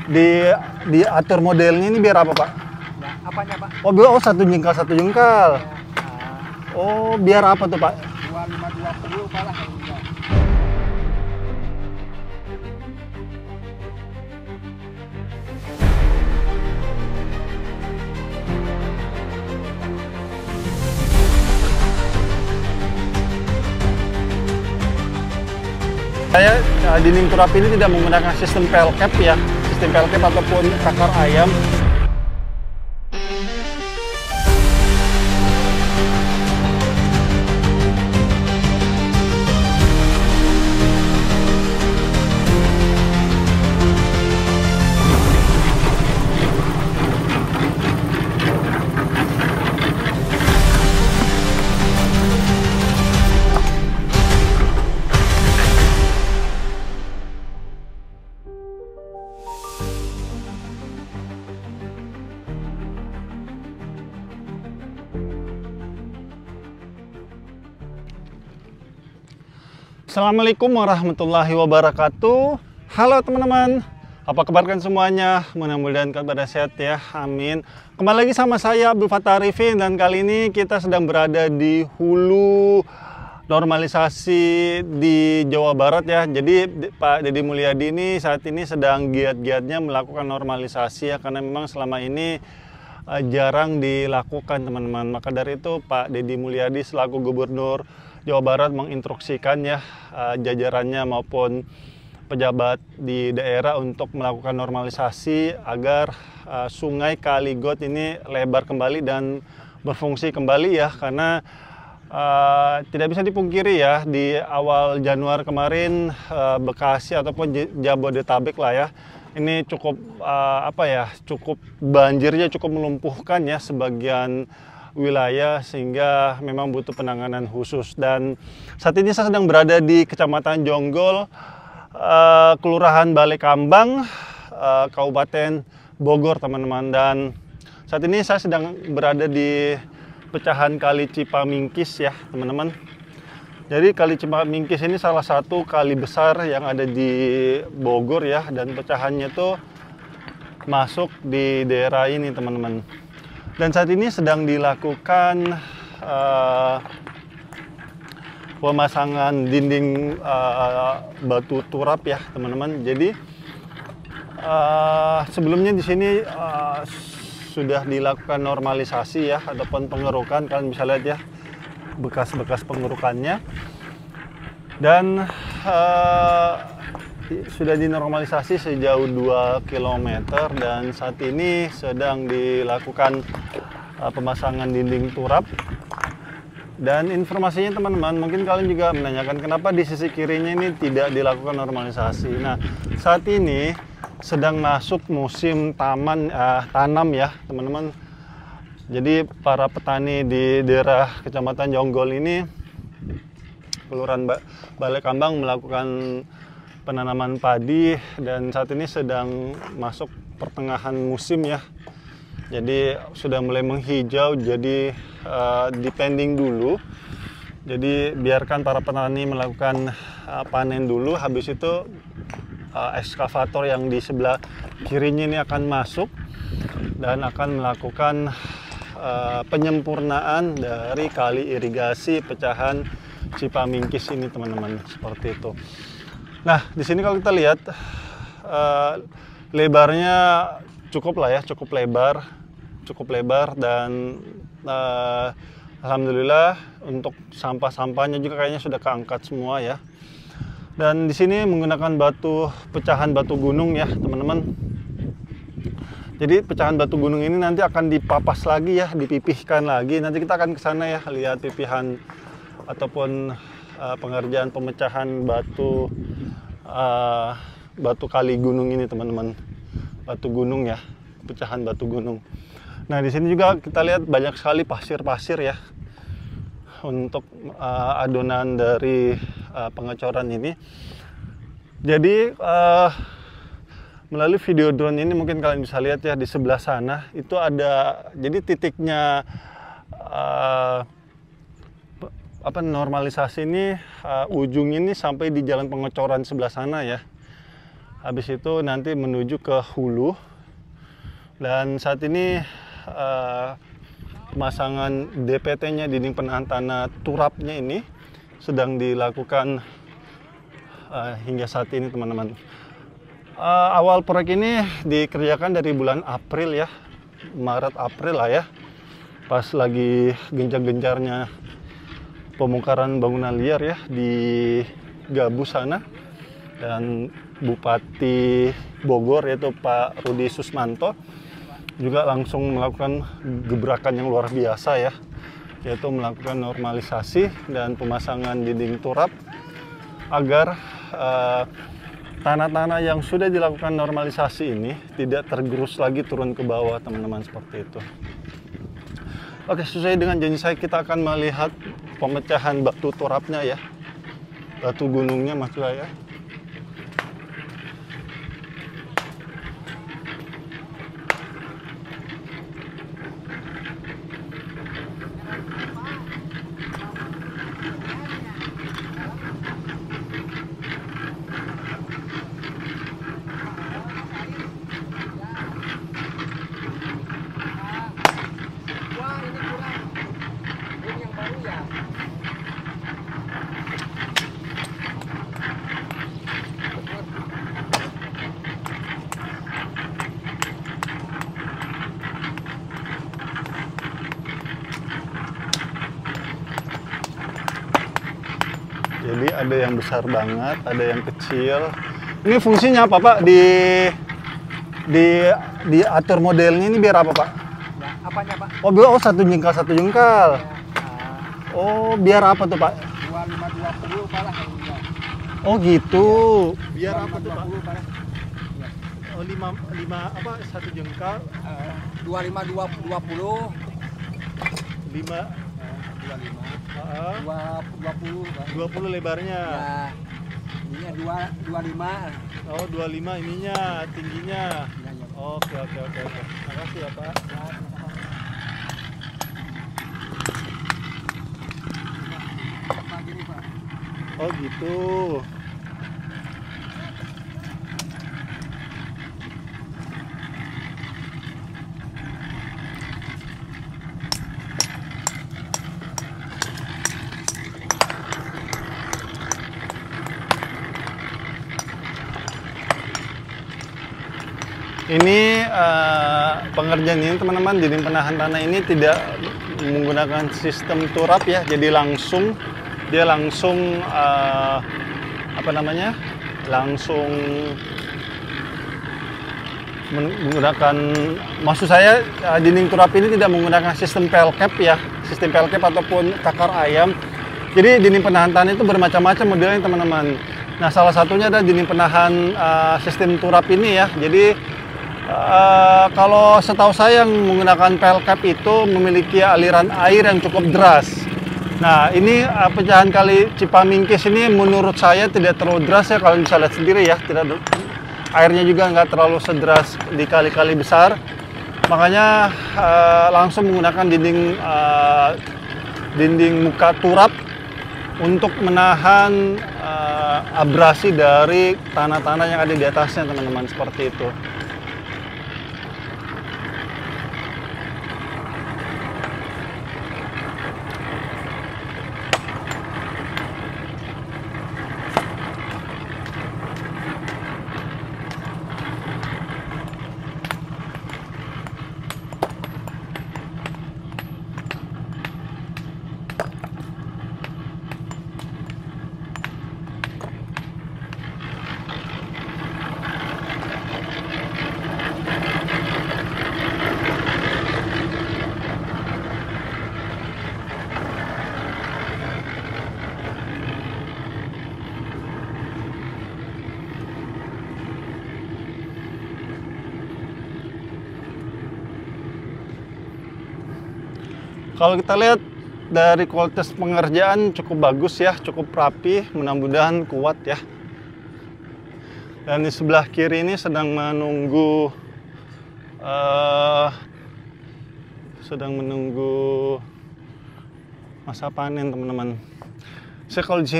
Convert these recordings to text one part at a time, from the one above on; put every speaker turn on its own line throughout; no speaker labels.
Di diatur modelnya ini biar apa, Pak?
Ya, apanya, Pak?
Oh, satu jengkal satu jengkal.
Ya,
Oh, biar apa tuh, Pak?
2520 kalah kalau enggak.
Saya dinding turap ini tidak menggunakan sistem pelcap ya, sistem pelcap ataupun kakar ayam. Assalamualaikum warahmatullahi wabarakatuh. Halo teman-teman, apa kabar kan semuanya? Mudah-mudahan kabar sehat ya, amin. Kembali lagi sama saya Abdul Fattah Arifin, dan kali ini kita sedang berada di hulu normalisasi di Jawa Barat ya. Jadi Pak Deddy Mulyadi ini saat ini sedang giat-giatnya melakukan normalisasi ya, karena memang selama ini jarang dilakukan teman-teman. Maka dari itu Pak Deddy Mulyadi selaku Gubernur Jawa Barat menginstruksikan ya jajarannya maupun pejabat di daerah untuk melakukan normalisasi agar sungai Kaligot ini lebar kembali dan berfungsi kembali ya, karena tidak bisa dipungkiri ya, di awal Januari kemarin Bekasi ataupun Jabodetabek lah ya, ini cukup cukup banjirnya cukup melumpuhkan ya sebagian wilayah, sehingga memang butuh penanganan khusus. Dan saat ini saya sedang berada di Kecamatan Jonggol, Kelurahan Balai Kambang, Kabupaten Bogor teman-teman. Dan saat ini saya sedang berada di pecahan Kali Cipamingkis ya teman-teman. Jadi Kali Cipamingkis ini salah satu kali besar yang ada di Bogor ya, dan pecahannya tuh masuk di daerah ini teman-teman. Dan saat ini sedang dilakukan pemasangan dinding batu turap ya teman-teman. Jadi sebelumnya di sini sudah dilakukan normalisasi ya, ataupun pengerukan. Kalian bisa lihat ya bekas-bekas pengerukannya, dan sudah dinormalisasi sejauh 2 km, dan saat ini sedang dilakukan pemasangan dinding turap. Dan informasinya teman-teman, mungkin kalian juga menanyakan kenapa di sisi kirinya ini tidak dilakukan normalisasi. Nah, saat ini sedang masuk musim tanam ya teman-teman. Jadi para petani di daerah Kecamatan Jonggol ini, Kelurahan Balai Kambang, melakukan penanaman padi, dan saat ini sedang masuk pertengahan musim ya. Jadi sudah mulai menghijau, jadi dipending dulu. Jadi biarkan para petani melakukan panen dulu, habis itu ekskavator yang di sebelah kirinya ini akan masuk dan akan melakukan penyempurnaan dari kali irigasi pecahan Cipamingkis ini teman-teman, seperti itu. Nah, di sini kalau kita lihat lebarnya cukup lah ya, cukup lebar, dan alhamdulillah untuk sampah-sampahnya juga kayaknya sudah keangkat semua ya. Dan di sini menggunakan pecahan batu gunung ya teman-teman. Jadi pecahan batu gunung ini nanti akan dipapas lagi ya, dipipihkan lagi. Nanti kita akan ke sana ya, lihat pipihan ataupun pengerjaan pemecahan batu kali gunung ini teman-teman. Batu gunung ya, pecahan batu gunung. Nah, di sini juga kita lihat banyak sekali pasir-pasir ya untuk adonan dari pengecoran ini. Jadi melalui video drone ini mungkin kalian bisa lihat ya, di sebelah sana itu ada, jadi titiknya normalisasi ini ujung ini sampai di jalan pengecoran sebelah sana ya. Habis itu nanti menuju ke hulu. Dan saat ini pemasangan DPT-nya, dinding penahan tanah turapnya ini sedang dilakukan hingga saat ini, teman-teman. Awal proyek ini dikerjakan dari bulan April ya, Maret April lah ya, pas lagi gencar-gencarnya pembongkaran bangunan liar ya di Gabus sana. Dan Bupati Bogor yaitu Pak Rudi Susmanto juga langsung melakukan gebrakan yang luar biasa ya, yaitu melakukan normalisasi dan pemasangan dinding turap agar tanah-tanah yang sudah dilakukan normalisasi ini tidak tergerus lagi turun ke bawah, teman-teman, seperti itu. Oke, sesuai dengan janji saya, kita akan melihat pemecahan batu turapnya ya, batu gunungnya maksud saya. Jadi ada yang besar banget, ada yang kecil. Ini fungsinya apa, Pak? Diatur modelnya ini biar apa, Pak?
Ya, apanya, Pak?
Oh, satu jengkal.
Ya,
Oh, biar apa tuh, Pak?
25-20 kalah ya.
Oh, gitu. Biar apa tuh, Pak?
25-20 kalah.
Oh, lima apa? Satu jengkal.
25-20
5
20
20 lebarnya.
ya, ininya 25.
Oh, 25 ininya, tingginya.
Ya, ya.
Oke. Makasih ya, Pak.
Apa gini, Pak?
Oh, gitu. Ini pengerjaan ini, teman-teman, dinding penahan tanah ini tidak menggunakan sistem turap ya, jadi dia langsung langsung menggunakan, maksud saya dinding turap ini tidak menggunakan sistem pelkap ya, sistem pelkap ataupun cakar ayam. Jadi dinding penahan tanah itu bermacam-macam modelnya, teman-teman. Nah, salah satunya adalah dinding penahan sistem turap ini ya. Jadi kalau setahu saya yang menggunakan pelkap itu memiliki aliran air yang cukup deras. Nah, ini pecahan kali Cipamingkis ini menurut saya tidak terlalu deras ya, kalau bisa lihat sendiri ya. Airnya juga nggak terlalu sederas di kali-kali besar. Makanya langsung menggunakan dinding muka turap untuk menahan abrasi dari tanah-tanah yang ada di atasnya, teman-teman, seperti itu. Kalau kita lihat dari kualitas pengerjaan cukup bagus ya, cukup rapi, mudah-mudahan kuat ya. Dan di sebelah kiri ini sedang menunggu masa panen, teman-teman. Saya kalau di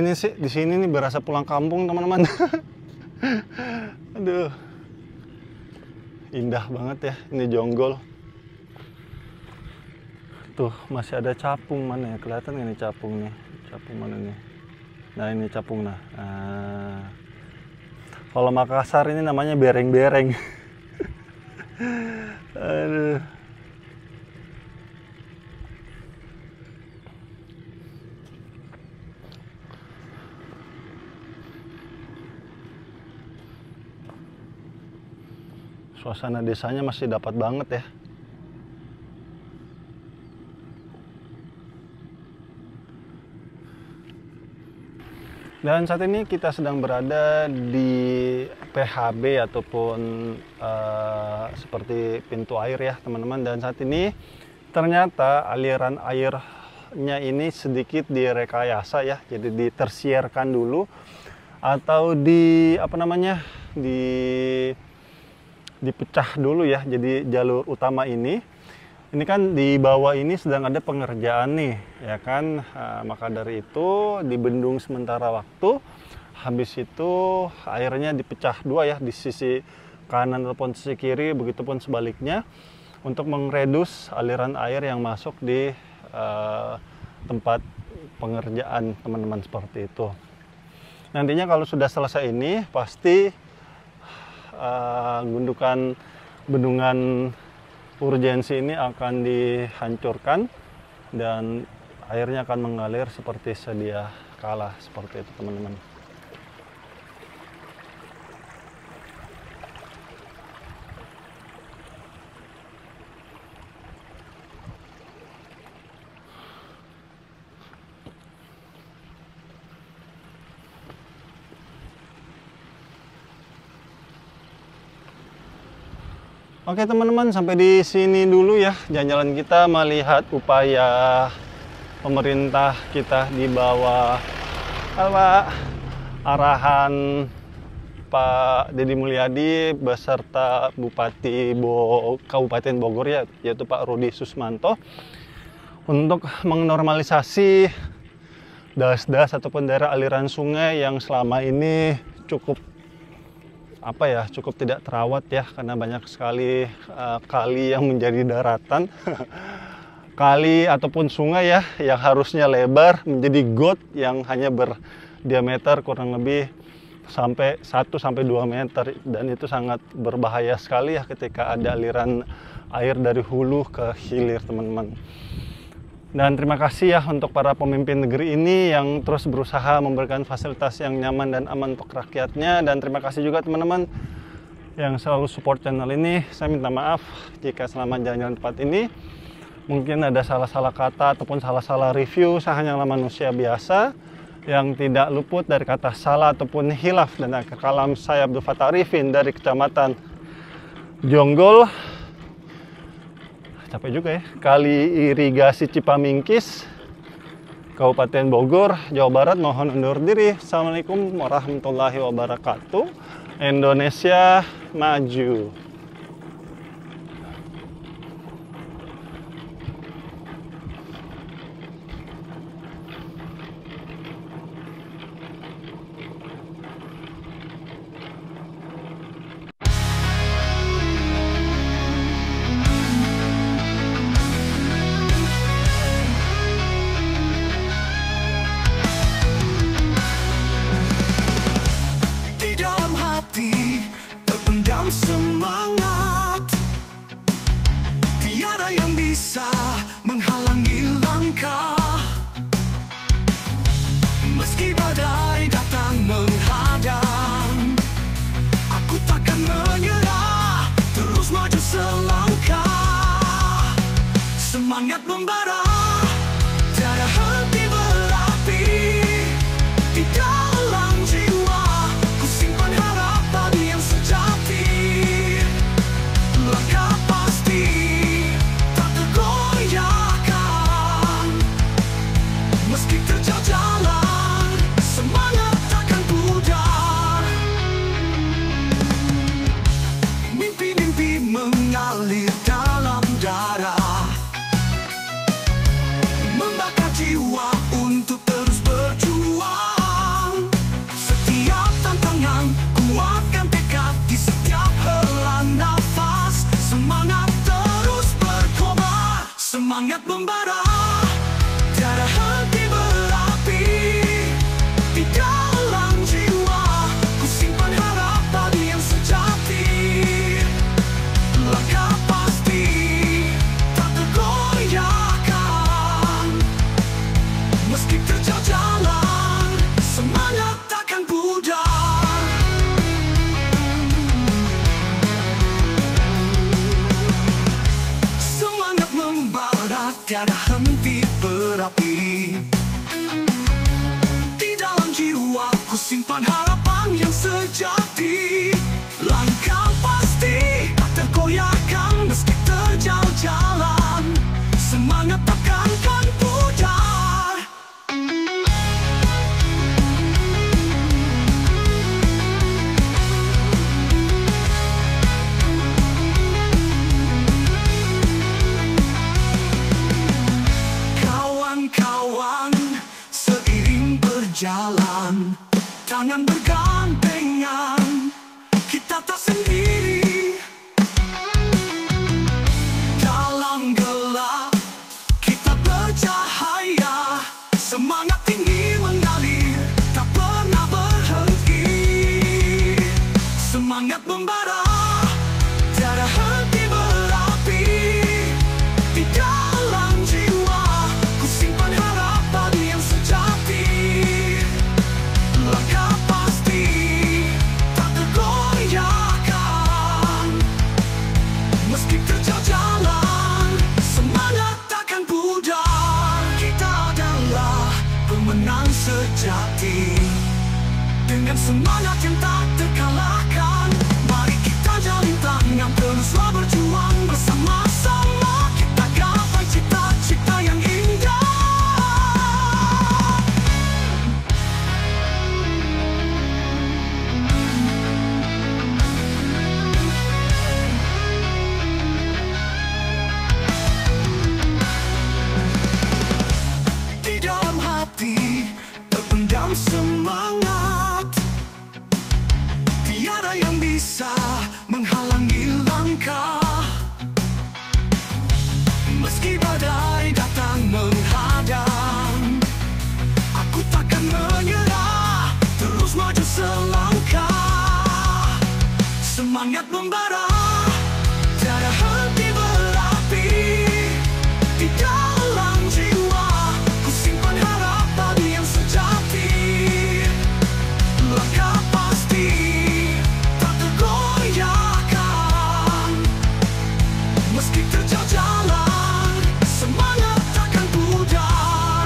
sini nih berasa pulang kampung, teman-teman. Aduh, indah banget ya ini Jonggol. Tuh masih ada capung, mana ya, kelihatan nggak nih capung nih? Capung mana nih? Nah ini capung nah. Kalau Makassar ini namanya bereng-bereng. Aduh. Suasana desanya masih dapat banget ya. Dan saat ini kita sedang berada di PHB ataupun seperti pintu air ya teman-teman. Dan saat ini ternyata aliran airnya ini sedikit direkayasa ya. Jadi ditersierkan dulu atau dipecah dulu ya. Jadi jalur utama ini kan di bawah ini sedang ada pengerjaan nih ya kan, maka dari itu dibendung sementara waktu. Habis itu airnya dipecah dua ya, di sisi kanan ataupun sisi kiri, begitupun sebaliknya, untuk meredus aliran air yang masuk di tempat pengerjaan teman-teman, seperti itu. Nantinya kalau sudah selesai ini pasti bendungan urgensi ini akan dihancurkan dan airnya akan mengalir seperti sedia kala, seperti itu teman-teman. Oke teman-teman, sampai di sini dulu ya jalan-jalan kita melihat upaya pemerintah kita di bawah arahan Pak Deddy Mulyadi beserta Bupati Kabupaten Bogor ya, yaitu Pak Rudi Susmanto, untuk menormalisasi das-das ataupun daerah aliran sungai yang selama ini cukup tidak terawat ya, karena banyak sekali kali yang menjadi daratan. Kali ataupun sungai ya yang harusnya lebar menjadi got yang hanya berdiameter kurang lebih sampai 1-2 meter, dan itu sangat berbahaya sekali ya ketika ada aliran air dari hulu ke hilir teman-teman. Dan terima kasih ya untuk para pemimpin negeri ini yang terus berusaha memberikan fasilitas yang nyaman dan aman untuk rakyatnya. Dan terima kasih juga teman-teman yang selalu support channel ini. Saya minta maaf jika selama jalan-jalan tempat ini mungkin ada salah-salah kata ataupun salah-salah review. Saya hanyalah manusia biasa yang tidak luput dari kata salah ataupun hilaf. Dan akhir kalam, saya Abdul Fattah Arifin dari Kecamatan Jonggol, capek juga ya, Kali Irigasi Cipamingkis, Kabupaten Bogor, Jawa Barat, mohon undur diri. Assalamualaikum warahmatullahi wabarakatuh. Indonesia maju.
Semangat, tiada yang bisa menghalangi langkah. Meski badai datang menghadang, aku takkan menyerah, terus maju selangkah. Semangat membara, tiada henti berapi di dalam jiwa. Ku simpan harapan yang sejati. Langkah pasti tak tergoyahkan, meski terjal jalan, semangat takkan pudar. Mimpi-mimpi mengalir dalam darah, membakar jiwa untuk terus berjuang. Setiap tantangan kuatkan tekad tiada henti berapi. Di dalam jiwa ku simpan harapan yang sejati. Langkah pasti tak tergoyahkan meski terjal jalan. Semangat takkan pudar. Kawan-kawan, seiring berjalan, tangan bergandengan, kita tak sendiri. Dalam gelap kita bercahaya, semangat tinggi mengalir, tak pernah berhenti. Semangat membara, tiada henti berapi. Di dalam jiwa ku simpan harapan yang sejati. Langkah pasti tak tergoyahkan meski terjal jalan. Semangat takkan pudar. Kita adalah pemenang sejati. Dengan semangat yang tak terkalahkan, mari kita jalin tangan, teruslah berjuang bersama-sama. Kita gapai cita-cita yang indah. Di dalam hati terpendam semangat, tiada yang bisa menghalangi langkah. Meski badai datang menghadang, aku takkan menyerah, terus maju selangkah. Semangat membara, tiada henti berapi. Di dalam jiwa ku simpan harapan yang sejati. Langkah pasti tak tergoyahkan meski terjal jalan. Semangat takkan pudar.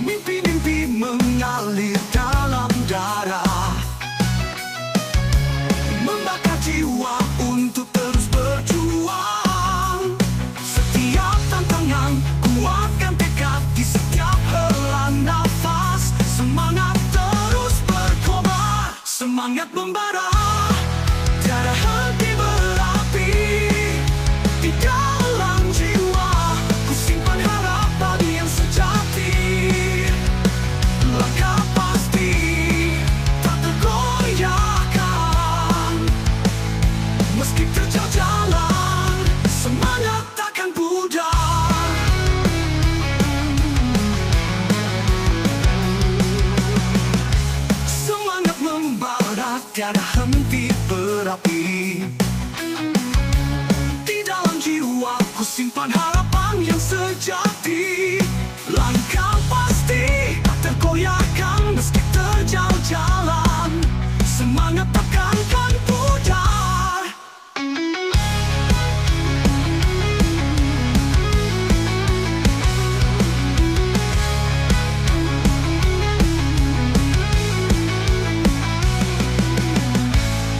Mimpi-mimpi mengalir dalam darah, membakar jiwa untuk terus berjuang. Setiap tantangan kuatkan tekad di setiap hela nafas. Semangat terus berkobar, semangat membara, tiada henti berapi. Di dalam jiwa ku simpan harapan yang sejati. Langkah pasti tak tergoyahkan meski terjal jalan. Semangat takkan pudar. Semangat membara, tiada henti berapi. Di dalam jiwa ku simpan harapan yang sejati. Langkah pasti tak tergoyahkan meski terjal jalan. Semangat takkan pudar.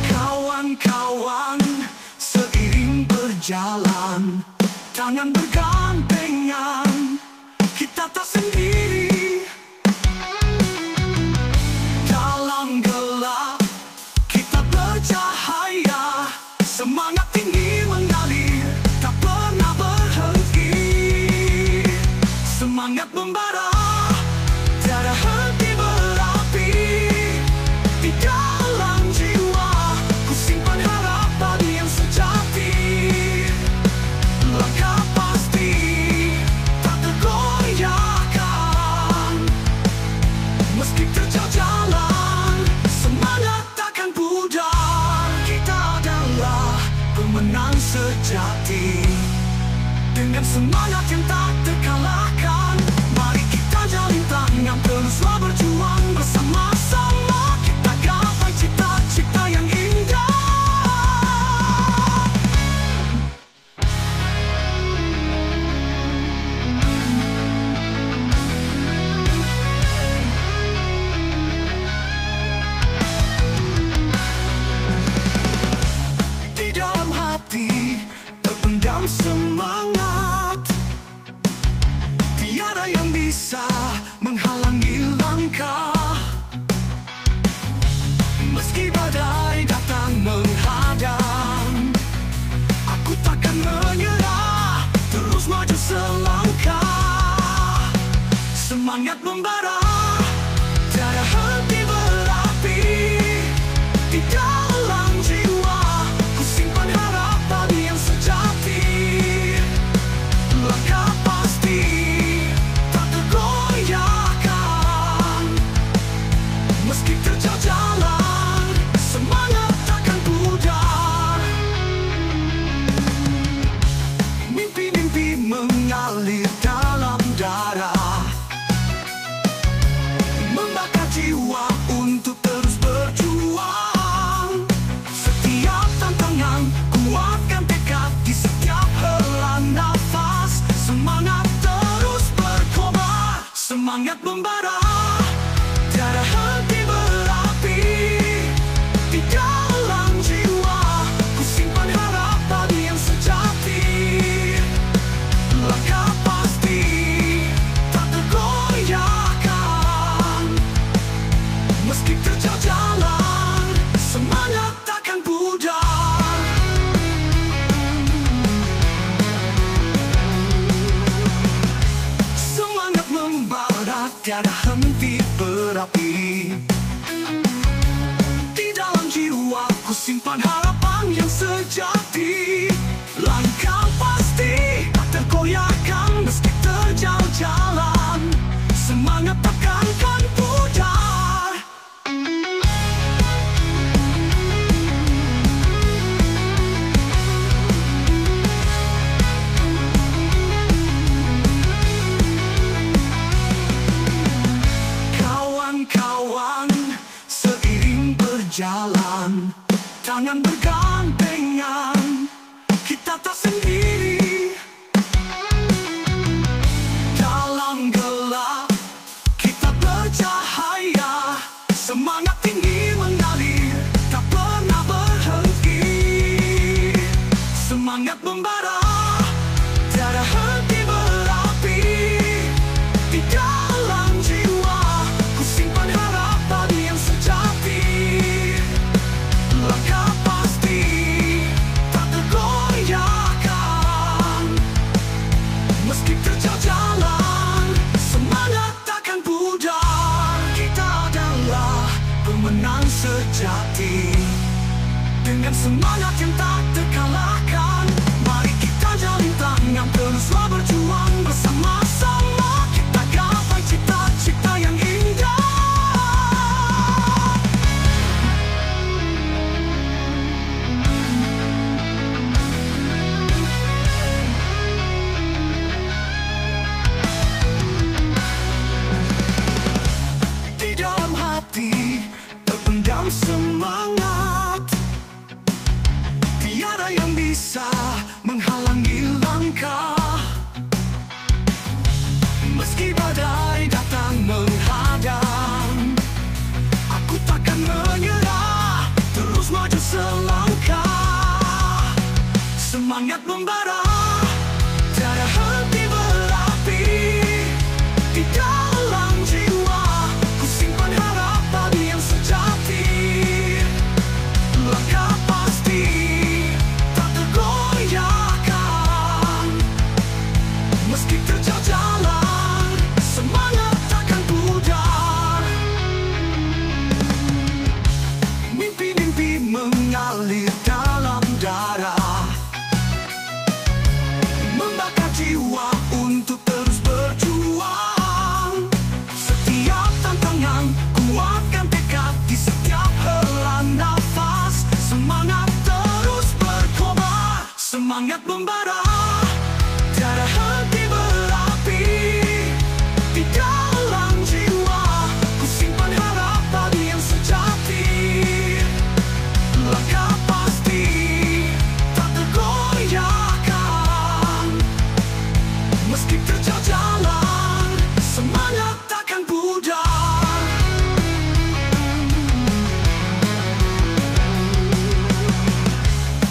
Kawan-kawan, seiring berjalan, tangan bergandengan, kita tak sendiri. Dalam gelap kita bercahaya, semangat tinggi mengalir, tak pernah berhenti. Semangat membara, tiada henti berapi. Di dalam jiwa ku simpan harapan yang sejati. Langkah pasti tak tergoyahkan meski terjal jalan. Semangat takkan pudar. Kita adalah pemenang sejati. Dengan semangat yang tak terkalahkan, mari kita jalin tangan, teruslah berjuang bersama-sama. Kita gapai cita-cita yang indah. Semangat membara, tiada henti berapi di dalam jiwa. Ku simpan harap padi yang sejati, langkah pasti tak tergoyahkan. Meski terjal jalan, semangat takkan pudar. Mimpi-mimpi mengalir dalam darah, membakar jiwa untuk terus berjuang. Setiap tantangan, kuatkan tekad di setiap hela nafas. Semangat terus berkobar, semangat membara, tiada henti berapi di dalam jiwa. Ku simpan harap padi yang sejati, langkah pasti tak tergoyahkan. Meski terjal jalan, semangat takkan pudar. Semangat membara, tiada henti berapi di dalam jiwa. Ku simpan harapan yang sejati, langkah pasti tak tergoyahkan. Meski terjal jalan, semangat takkan pudar. Kawan-kawan, seiring berjalan, tangan bergandengan, kita tak sendiri. Dalam gelap, kita bercahaya. Semangat tinggi mengalir, tak pernah berhenti. Semangat membara, tiada henti berapi di dalam jiwa. Ku simpan harap padi yang sejati, langkah pasti tak tergoyahkan. Meski terjal jalan, semangat takkan pudar. Kita adalah pemenang sejati, dengan semangat yang tak terkalahkan. Mari kita jalin tangan, teruslah berjuang bersama-sama. Kita gapai cita-cita yang indah. Di dalam hati terpendam semangat, tiada yang bisa menghalangi langkah. Meski badai datang menghadang, aku takkan menyerah, terus maju selangkah. Semangat membara, tiada henti berapi di dalam jiwa. Ku simpan harap padi yang sejati, langkah pasti tak tergoyahkan. Meski terjal jalan, semangat takkan pudar. Mimpi-mimpi mengalir dalam darah, membakar jiwa untuk terus berjuang. Setiap tantangan, kuatkan tekad di setiap hela nafas. Semangat terus berkobar, semangat membara, tiada henti berapi di dalam jiwa. Ku simpan harap padi yang sejati, langkah pasti tak tergoyahkan. Meski terjal jalan, semangat takkan pudar.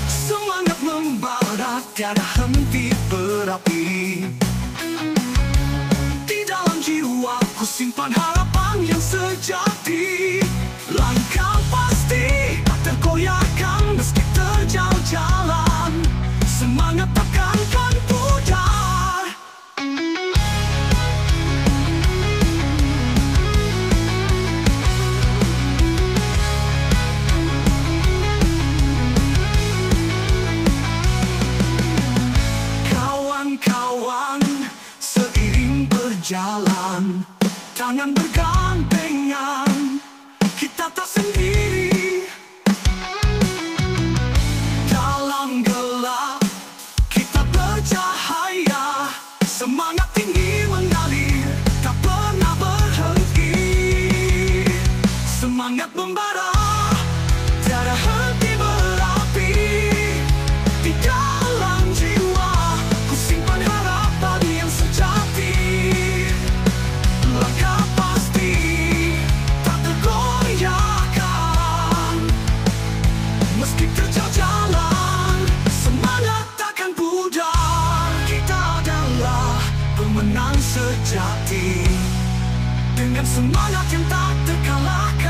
Semangat membara, tiada henti berapi di dalam jiwa. Ku simpan harapan yang sejati, langkah pasti tak tergoyahkan. Meski terjal jalan, semangat takkan pudar. meski terjal jalan. Semangat takkan pudar, kita adalah pemenang sejati. Dengan semangat yang tak terkalahkan,